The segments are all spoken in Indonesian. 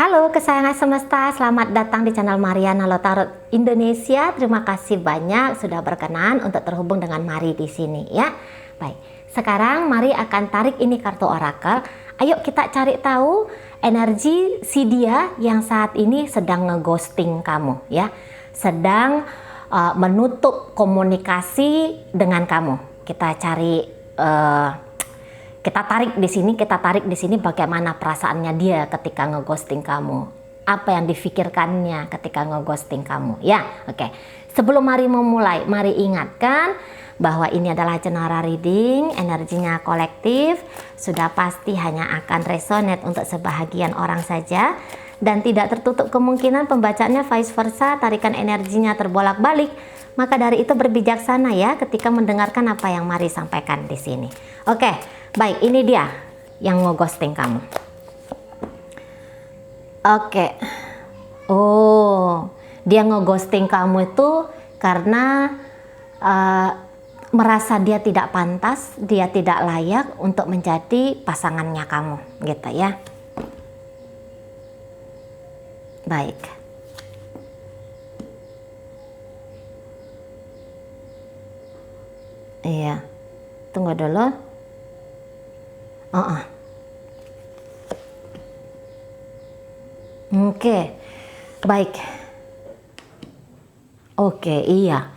Halo kesayangan semesta, selamat datang di channel Mariana Tarot Indonesia. Terima kasih banyak sudah berkenan untuk terhubung dengan Mari di sini ya. Baik, sekarang Mari akan tarik ini kartu orakel. Ayo kita cari tahu energi si dia yang saat ini sedang ngeghosting kamu ya. Sedang menutup komunikasi dengan kamu. Kita cari kita tarik di sini bagaimana perasaannya dia ketika ngeghosting kamu. Apa yang difikirkannya ketika ngeghosting kamu ya. Oke. Sebelum Mari memulai, Mari ingatkan bahwa ini adalah cenara reading, energinya kolektif, sudah pasti hanya akan resonate untuk sebahagian orang saja dan tidak tertutup kemungkinan pembacaannya vice versa, tarikan energinya terbolak-balik. Maka dari itu berbijaksana ya ketika mendengarkan apa yang Mari sampaikan di sini. Oke, baik, ini dia yang ngeghosting kamu. Oke. Oh, dia ngeghosting kamu itu karena merasa dia tidak pantas, dia tidak layak untuk menjadi pasangannya kamu, gitu ya. Baik. Iya. Tunggu dulu. Oke. Baik. Oke, iya.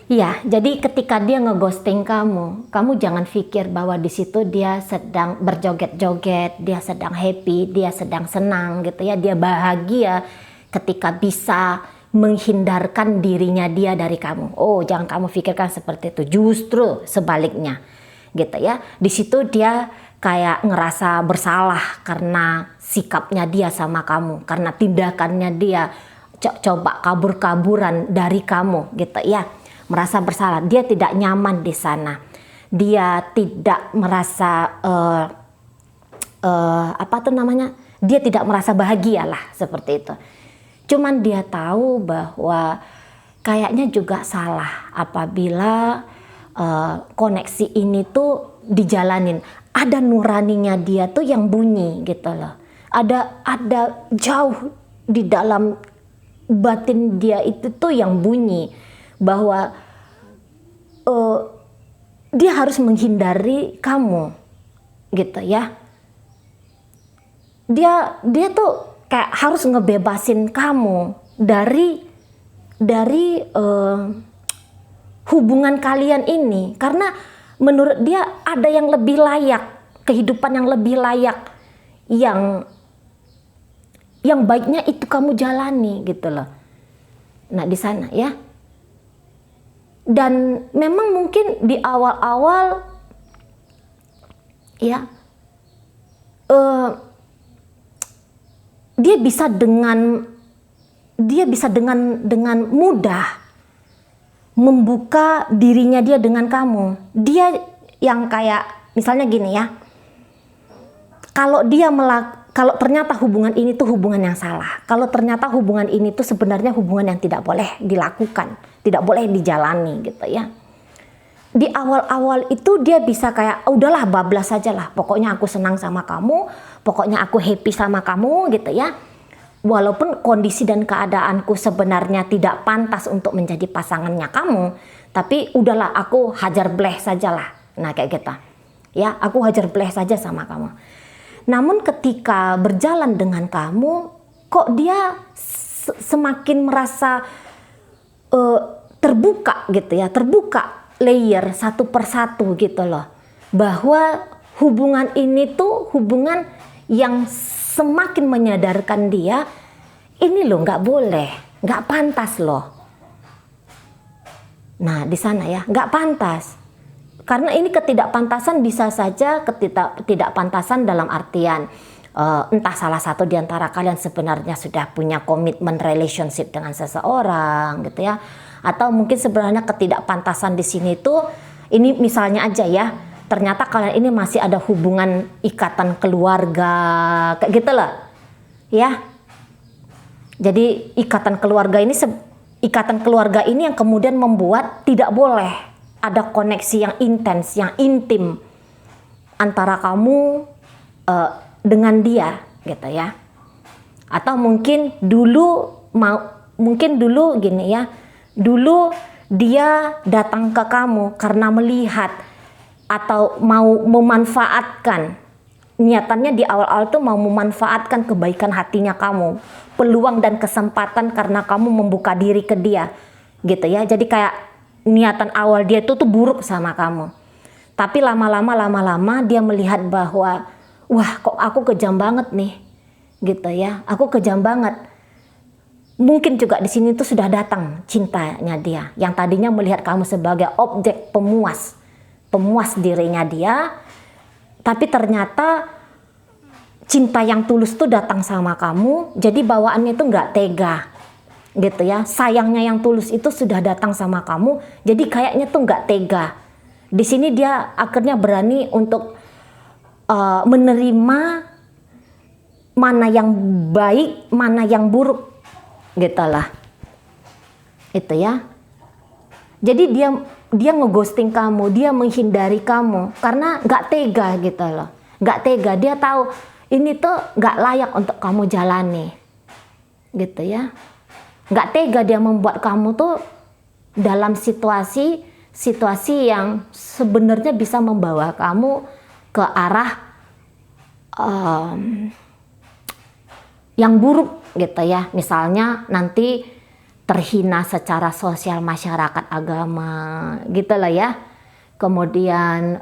Iya, jadi ketika dia ngeghosting kamu, kamu jangan pikir bahwa di situ dia sedang berjoget-joget, dia sedang happy, dia sedang senang gitu ya, dia bahagia ketika bisa menghindarkan dirinya dia dari kamu. Oh, jangan kamu pikirkan seperti itu. Justru sebaliknya, gitu ya. Di situ dia kayak ngerasa bersalah karena sikapnya dia sama kamu, karena tindakannya dia coba kabur-kaburan dari kamu, gitu ya. Merasa bersalah, dia tidak nyaman di sana, dia tidak merasa dia tidak merasa bahagia lah seperti itu. Cuman dia tahu bahwa kayaknya juga salah apabila koneksi ini tuh dijalanin. Ada nuraninya dia tuh yang bunyi gitu loh. Ada jauh di dalam batin dia itu tuh yang bunyi bahwa dia harus menghindari kamu gitu ya. Dia tuh kayak harus ngebebasin kamu dari hubungan kalian ini, karena menurut dia ada yang lebih layak, kehidupan yang lebih layak, yang baiknya itu kamu jalani gitu loh. Nah di sana ya. Dan memang mungkin di awal-awal ya dia bisa dengan mudah membuka dirinya dia dengan kamu. Dia yang kayak misalnya gini ya, kalau ternyata hubungan ini tuh hubungan yang salah, kalau ternyata hubungan ini tuh sebenarnya hubungan yang tidak boleh dilakukan, tidak boleh dijalani gitu ya. Di awal-awal itu dia bisa kayak udahlah bablas saja lah, pokoknya aku senang sama kamu, pokoknya aku happy sama kamu gitu ya. Walaupun kondisi dan keadaanku sebenarnya tidak pantas untuk menjadi pasangannya kamu, tapi udahlah aku hajar bleh saja lah. Nah kayak gitu ya, aku hajar bleh saja sama kamu. Namun ketika berjalan dengan kamu, kok dia semakin merasa terbuka gitu ya, terbuka layer satu persatu gitu loh, bahwa hubungan ini tuh hubungan yang semakin menyadarkan dia, ini loh nggak boleh, nggak pantas loh. Nah di sana ya, nggak pantas. Karena ini ketidakpantasan bisa saja ketidakpantasan dalam artian entah salah satu di antara kalian sebenarnya sudah punya komitmen relationship dengan seseorang gitu ya, atau mungkin sebenarnya ketidakpantasan di sini tuh ini misalnya aja ya, ternyata kalian ini masih ada hubungan ikatan keluarga kayak gitu loh ya. Jadi ikatan keluarga ini yang kemudian membuat tidak boleh ada koneksi yang intens, yang intim antara kamu dengan dia gitu ya. Atau mungkin dulu gini ya, dulu dia datang ke kamu karena melihat atau mau memanfaatkan, niatannya di awal-awal tuh mau memanfaatkan kebaikan hatinya kamu, peluang dan kesempatan karena kamu membuka diri ke dia gitu ya. Jadi kayak niatan awal dia itu tuh buruk sama kamu, tapi lama-lama dia melihat bahwa wah, kok aku kejam banget nih gitu ya, aku kejam banget. Mungkin juga di sini tuh sudah datang cintanya dia, yang tadinya melihat kamu sebagai objek pemuas dirinya dia, tapi ternyata cinta yang tulus tuh datang sama kamu, jadi bawaannya tuh nggak tega gitu ya. Sayangnya yang tulus itu sudah datang sama kamu, jadi kayaknya tuh nggak tega. Di sini dia akhirnya berani untuk menerima mana yang baik, mana yang buruk gitu lah. Itu ya. Jadi dia ngeghosting kamu, dia menghindari kamu karena nggak tega gitu loh. Nggak tega, dia tahu ini tuh nggak layak untuk kamu jalani gitu ya. Nggak tega dia membuat kamu tuh dalam situasi yang sebenarnya bisa membawa kamu ke arah yang buruk gitu ya. Misalnya nanti terhina secara sosial masyarakat agama gitu lah ya. Kemudian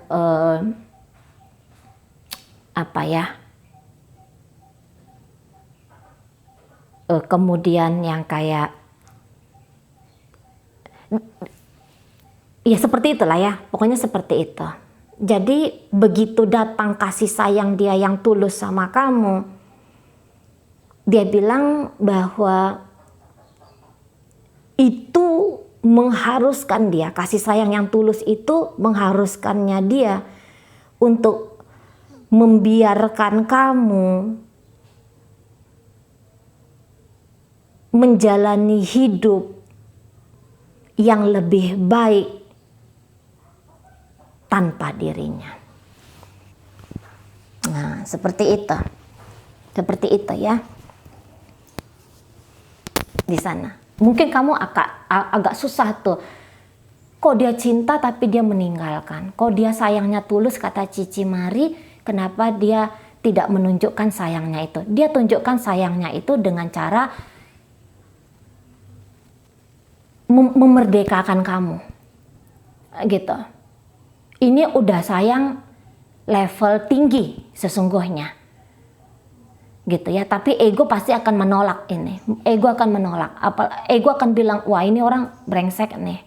kemudian yang kayak ya seperti itulah ya, pokoknya seperti itu. Jadi begitu datang kasih sayang dia yang tulus sama kamu, dia bilang bahwa itu mengharuskan dia, kasih sayang yang tulus itu mengharuskannya dia untuk membiarkan kamu menjalani hidup yang lebih baik tanpa dirinya. Nah, seperti itu. Seperti itu ya. Di sana. Mungkin kamu agak susah tuh. Kok dia cinta tapi dia meninggalkan? Kok dia sayangnya tulus kata Cici Mari, kenapa dia tidak menunjukkan sayangnya itu? Dia tunjukkan sayangnya itu dengan cara memerdekakan kamu. Gitu. Ini udah sayang level tinggi sesungguhnya. Gitu ya, tapi ego pasti akan menolak ini. Ego akan menolak. Ego akan bilang, wah ini orang brengsek nih.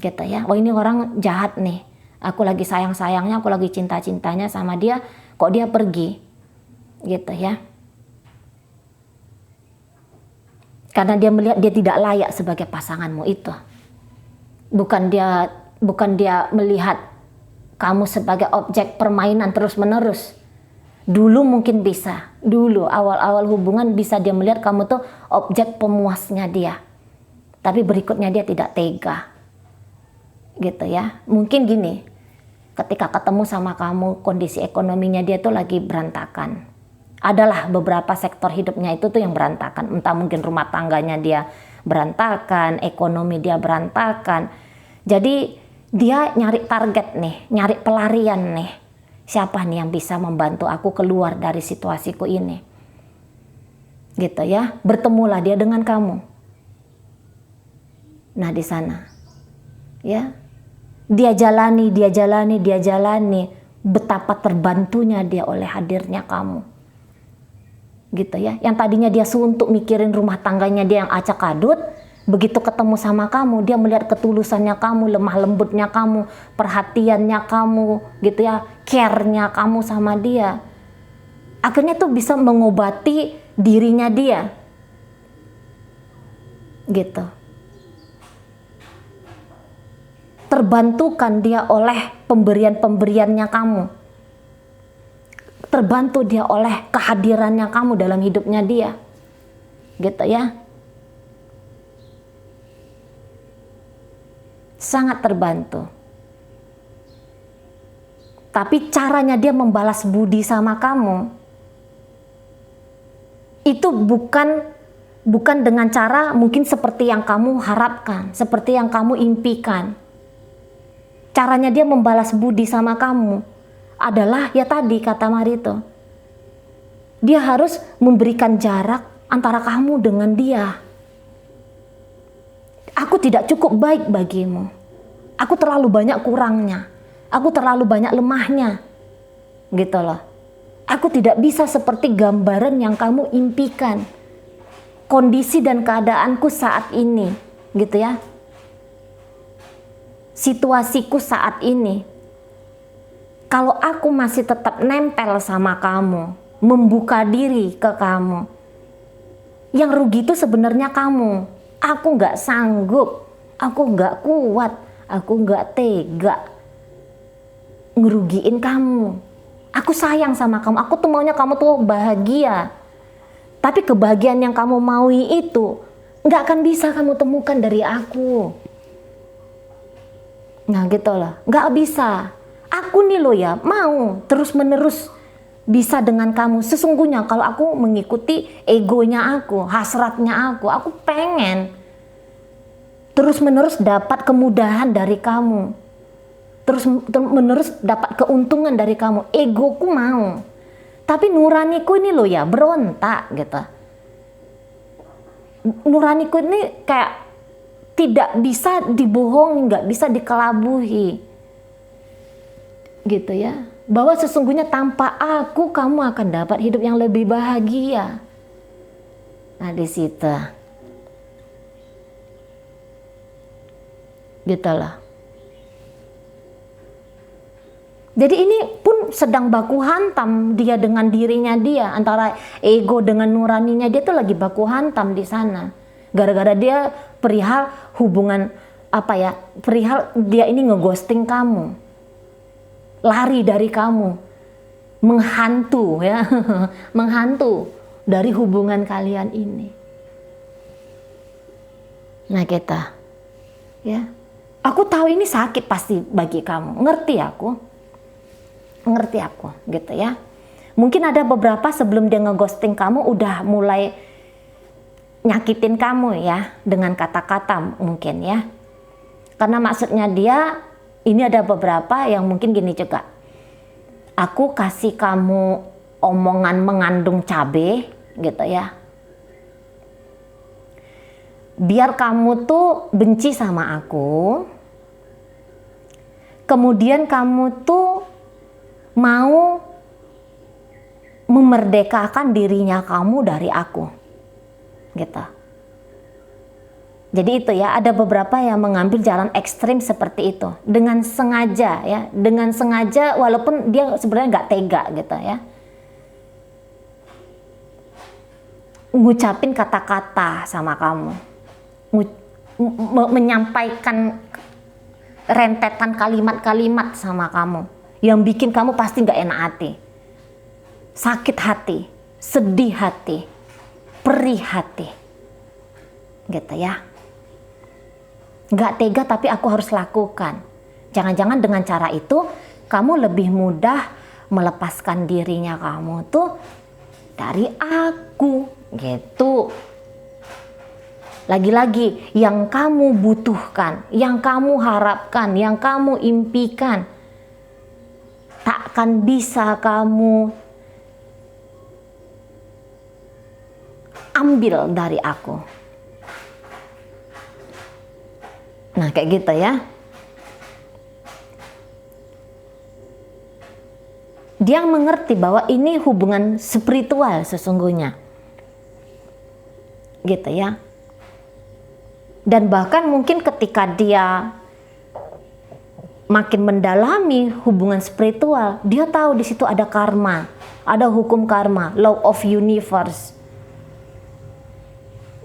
Gitu ya, wah ini orang jahat nih. Aku lagi sayang-sayangnya, aku lagi cinta-cintanya sama dia, kok dia pergi. Gitu ya. Karena dia melihat dia tidak layak sebagai pasanganmu itu. Bukan dia melihat kamu sebagai objek permainan terus-menerus. Dulu mungkin bisa, dulu awal-awal hubungan bisa dia melihat kamu tuh objek pemuasnya dia. Tapi berikutnya dia tidak tega. Gitu ya. Mungkin gini, ketika ketemu sama kamu kondisi ekonominya dia tuh lagi berantakan. Adalah beberapa sektor hidupnya itu tuh yang berantakan. Entah mungkin rumah tangganya dia berantakan, ekonomi dia berantakan. Jadi dia nyari target nih, nyari pelarian nih. Siapa nih yang bisa membantu aku keluar dari situasiku ini? Gitu ya. Bertemulah dia dengan kamu. Nah, di sana. Ya. Dia jalani betapa terbantunya dia oleh hadirnya kamu. Gitu ya. Yang tadinya dia suntuk mikirin rumah tangganya dia yang acak adut, begitu ketemu sama kamu, dia melihat ketulusannya kamu, lemah lembutnya kamu, perhatiannya kamu, gitu ya, care-nya kamu sama dia. Akhirnya tuh bisa mengobati dirinya dia. Gitu. Terbantukan dia oleh pemberian-pemberiannya kamu. Terbantu dia oleh kehadirannya kamu dalam hidupnya dia. Gitu ya. Sangat terbantu. Tapi caranya dia membalas budi sama kamu itu bukan dengan cara mungkin seperti yang kamu harapkan, seperti yang kamu impikan. Caranya dia membalas budi sama kamu adalah ya tadi kata Marito, dia harus memberikan jarak antara kamu dengan dia. Aku tidak cukup baik bagimu, aku terlalu banyak kurangnya, aku terlalu banyak lemahnya, gitu loh. Aku tidak bisa seperti gambaran yang kamu impikan, kondisi dan keadaanku saat ini, gitu ya. Situasiku saat ini, kalau aku masih tetap nempel sama kamu, membuka diri ke kamu, yang rugi itu sebenarnya kamu. Aku nggak sanggup, aku nggak kuat, aku nggak tega ngerugiin kamu. Aku sayang sama kamu, aku tuh maunya kamu tuh bahagia. Tapi kebahagiaan yang kamu maui itu nggak akan bisa kamu temukan dari aku. Nah gitu loh, nggak bisa. Aku nih loh ya mau terus menerus bisa dengan kamu. Sesungguhnya kalau aku mengikuti egonya aku, hasratnya aku pengen terus menerus dapat kemudahan dari kamu, terus menerus dapat keuntungan dari kamu. Egoku mau, tapi nuraniku ini loh ya berontak gitu. Nuraniku ini kayak tidak bisa dibohongi, nggak bisa dikelabuhi, gitu ya. Bahwa sesungguhnya tanpa aku kamu akan dapat hidup yang lebih bahagia. Nah di situ, gitu lah. Jadi ini pun sedang baku hantam dia dengan dirinya dia, antara ego dengan nuraninya dia tuh lagi baku hantam di sana. Gara-gara dia perihal hubungan perihal dia ini ngeghosting kamu, lari dari kamu, menghantu ya, menghantu dari hubungan kalian ini. Nah kita, ya, aku tahu ini sakit pasti bagi kamu, ngerti aku gitu ya. Mungkin ada beberapa sebelum dia ngeghosting kamu udah mulai nyakitin kamu ya dengan kata-kata mungkin ya. Karena maksudnya dia ini ada beberapa yang mungkin gini juga. Aku kasih kamu omongan mengandung cabe gitu ya. Biar kamu tuh benci sama aku. Kemudian kamu tuh mau memerdekakan dirinya kamu dari aku, gitu. Jadi itu ya, ada beberapa yang mengambil jalan ekstrim seperti itu dengan sengaja ya, dengan sengaja walaupun dia sebenarnya nggak tega gitu ya, ngucapin kata-kata sama kamu, menyampaikan rentetan kalimat-kalimat sama kamu yang bikin kamu pasti nggak enak hati, sakit hati, sedih hati, perih hati, gitu ya. Nggak tega tapi aku harus lakukan. Jangan-jangan dengan cara itu kamu lebih mudah melepaskan dirinya kamu tuh dari aku, gitu. Lagi-lagi yang kamu butuhkan, yang kamu harapkan, yang kamu impikan takkan bisa kamu ambil dari aku. Nah kayak gitu ya. Dia mengerti bahwa ini hubungan spiritual sesungguhnya, gitu ya. Dan bahkan mungkin ketika dia makin mendalami hubungan spiritual, dia tahu di situ ada karma, ada hukum karma, law of universe.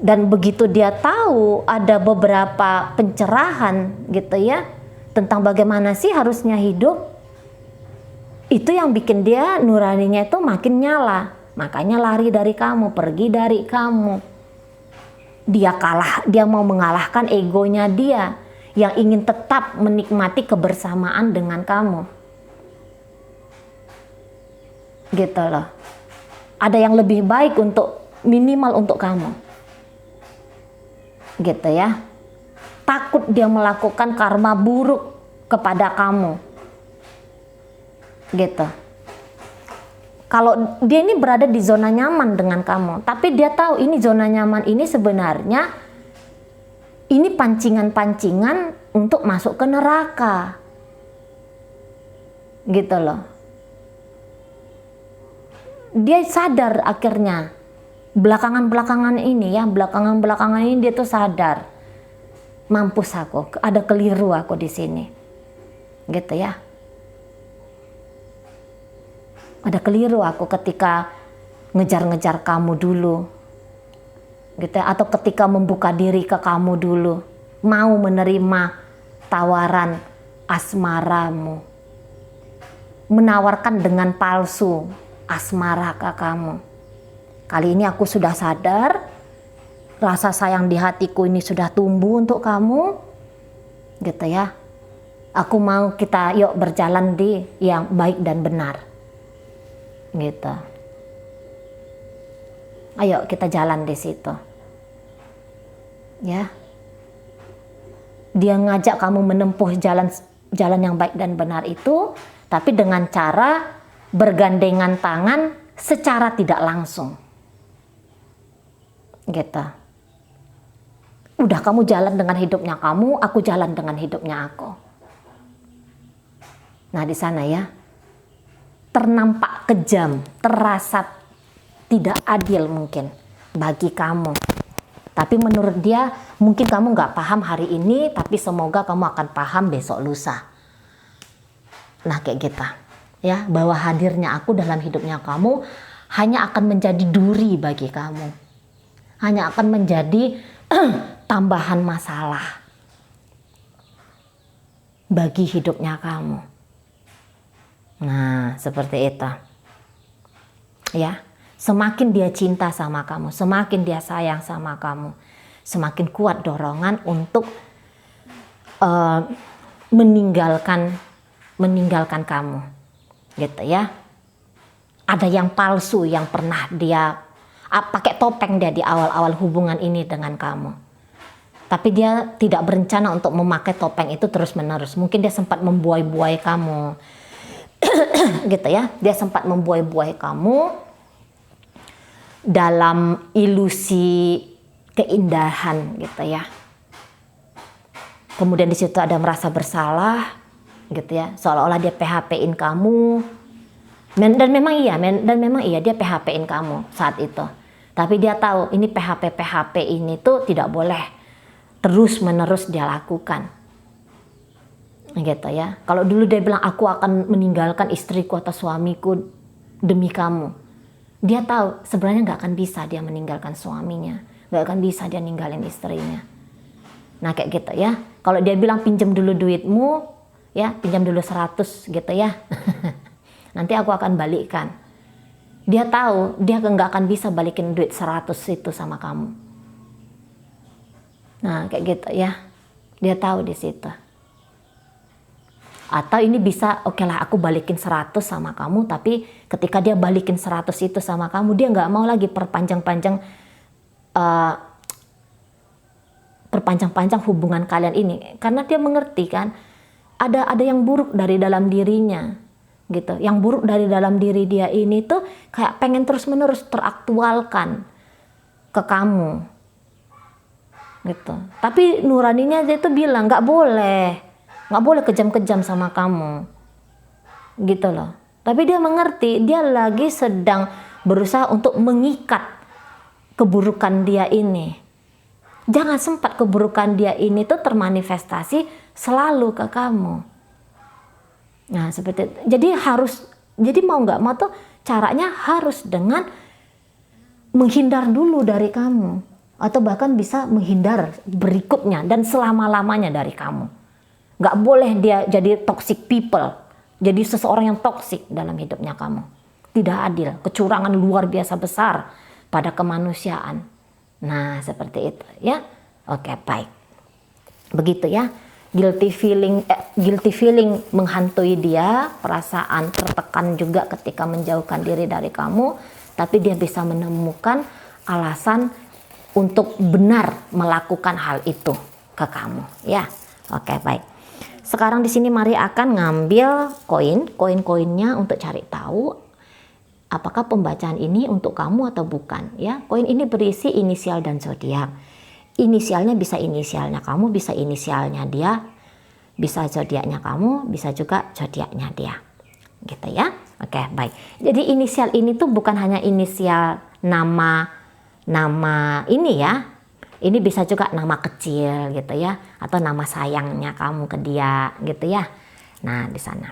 Dan begitu dia tahu ada beberapa pencerahan gitu ya, tentang bagaimana sih harusnya hidup, itu yang bikin dia nuraninya itu makin nyala. Makanya lari dari kamu, pergi dari kamu. Dia mau mengalahkan egonya dia yang ingin tetap menikmati kebersamaan dengan kamu, gitu loh. Ada yang lebih baik untuk minimal untuk kamu. Gitu ya. Takut dia melakukan karma buruk kepada kamu. Gitu. Kalau dia ini berada di zona nyaman dengan kamu, tapi dia tahu ini zona nyaman ini sebenarnya ini pancingan-pancingan untuk masuk ke neraka. Gitu loh. Dia sadar akhirnya. Belakangan ini dia tuh sadar. Mampus aku, ada keliru aku di sini. Gitu ya. Ada keliru aku ketika ngejar-ngejar kamu dulu. Gitu ya. Atau ketika membuka diri ke kamu dulu. Mau menerima tawaran asmaramu. Menawarkan dengan palsu asmara ke kamu. Kali ini aku sudah sadar, rasa sayang di hatiku ini sudah tumbuh untuk kamu, gitu ya. Aku mau kita yuk berjalan di yang baik dan benar, gitu. Ayo kita jalan di situ, ya. Dia ngajak kamu menempuh jalan yang baik dan benar itu, tapi dengan cara bergandengan tangan secara tidak langsung. Gitu. Udah kamu jalan dengan hidupnya kamu, aku jalan dengan hidupnya aku. Nah di sana ya, ternampak kejam, terasa tidak adil mungkin bagi kamu. Tapi menurut dia mungkin kamu nggak paham hari ini, tapi semoga kamu akan paham besok lusa. Nah kayak gitu ya, bahwa hadirnya aku dalam hidupnya kamu hanya akan menjadi duri bagi kamu. Hanya akan menjadi tambahan masalah bagi hidupnya kamu. Nah, seperti itu. Ya, semakin dia cinta sama kamu, semakin dia sayang sama kamu, semakin kuat dorongan untuk meninggalkan kamu. Gitu ya. Ada yang palsu yang pernah dia pakai topeng dia di awal-awal hubungan ini dengan kamu. Tapi dia tidak berencana untuk memakai topeng itu terus-menerus. Mungkin dia sempat membuai-buai kamu. Gitu ya. Dia sempat membuai-buai kamu dalam ilusi keindahan gitu ya. Kemudian di situ ada merasa bersalah gitu ya. Seolah-olah dia PHP-in kamu. Dan memang iya dia PHP-in kamu saat itu. Tapi dia tahu ini PHP ini tuh tidak boleh terus-menerus dia lakukan. Gitu ya. Kalau dulu dia bilang aku akan meninggalkan istriku atau suamiku demi kamu. Dia tahu sebenarnya nggak akan bisa dia meninggalkan suaminya. Nggak akan bisa dia ninggalin istrinya. Nah kayak gitu ya. Kalau dia bilang pinjam dulu duitmu, ya pinjam dulu 100 gitu ya. Nanti aku akan balikkan. Dia tahu dia nggak akan bisa balikin duit 100 itu sama kamu. Nah kayak gitu ya. Dia tahu di situ. Atau ini bisa oke lah aku balikin 100 sama kamu, tapi ketika dia balikin 100 itu sama kamu, dia nggak mau lagi perpanjang-panjang hubungan kalian ini, karena dia mengerti kan ada yang buruk dari dalam dirinya. Gitu. Yang buruk dari dalam diri dia ini tuh kayak pengen terus-menerus teraktualkan ke kamu. Gitu. Tapi nuraninya dia tuh bilang nggak boleh kejam-kejam sama kamu. Gitu loh. Tapi dia mengerti, dia lagi sedang berusaha untuk mengikat keburukan dia ini. Jangan sempat keburukan dia ini tuh termanifestasi selalu ke kamu. Nah seperti itu. Jadi mau nggak mau tuh caranya harus dengan menghindar dulu dari kamu, atau bahkan bisa menghindar berikutnya dan selama-lamanya dari kamu. Nggak boleh dia jadi toxic people, jadi seseorang yang toxic dalam hidupnya kamu. Tidak adil, kecurangan luar biasa besar pada kemanusiaan. Nah seperti itu ya. Oke baik, begitu ya. Guilty feeling menghantui dia, perasaan tertekan juga ketika menjauhkan diri dari kamu, tapi dia bisa menemukan alasan untuk benar melakukan hal itu ke kamu, ya. Oke, baik. Sekarang di sini Mari akan ngambil koin-koinnya untuk cari tahu apakah pembacaan ini untuk kamu atau bukan, ya. Koin ini berisi inisial dan zodiak. Inisialnya bisa inisialnya kamu, bisa inisialnya dia, bisa zodiaknya kamu, bisa juga zodiaknya dia. Gitu ya. Oke, baik. Jadi inisial ini tuh bukan hanya inisial nama ini ya. Ini bisa juga nama kecil gitu ya, atau nama sayangnya kamu ke dia gitu ya. Nah, di sana.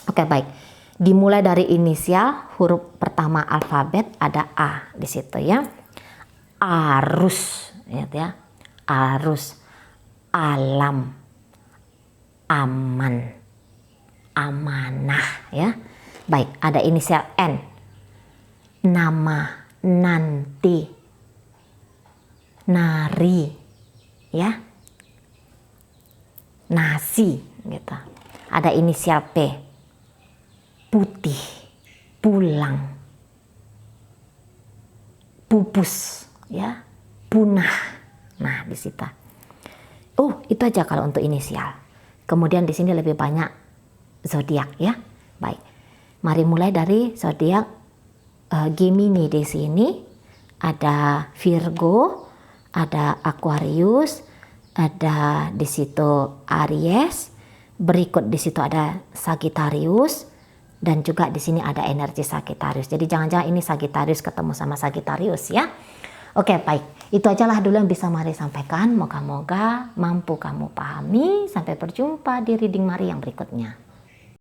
Oke, baik. Dimulai dari inisial, huruf pertama alfabet ada A di situ ya. Arus, gitu ya. Arus, alam, aman, amanah ya. Baik, ada inisial N. Nama, nanti, nari ya, nasi gitu. Ada inisial P. Putih, pulang, pupus ya, punah. Nah, di situ. Oh, itu aja kalau untuk inisial. Kemudian di sini lebih banyak zodiak ya. Baik. Mari mulai dari zodiak Gemini. Di sini ada Virgo, ada Aquarius, ada di situ Aries, berikut di situ ada Sagittarius, dan juga di sini ada energi Sagittarius. Jadi jangan-jangan ini Sagittarius ketemu sama Sagittarius ya. Oke, baik. Itu ajalah dulu yang bisa Mari sampaikan. Moga-moga mampu kamu pahami. Sampai berjumpa di reading Mari yang berikutnya.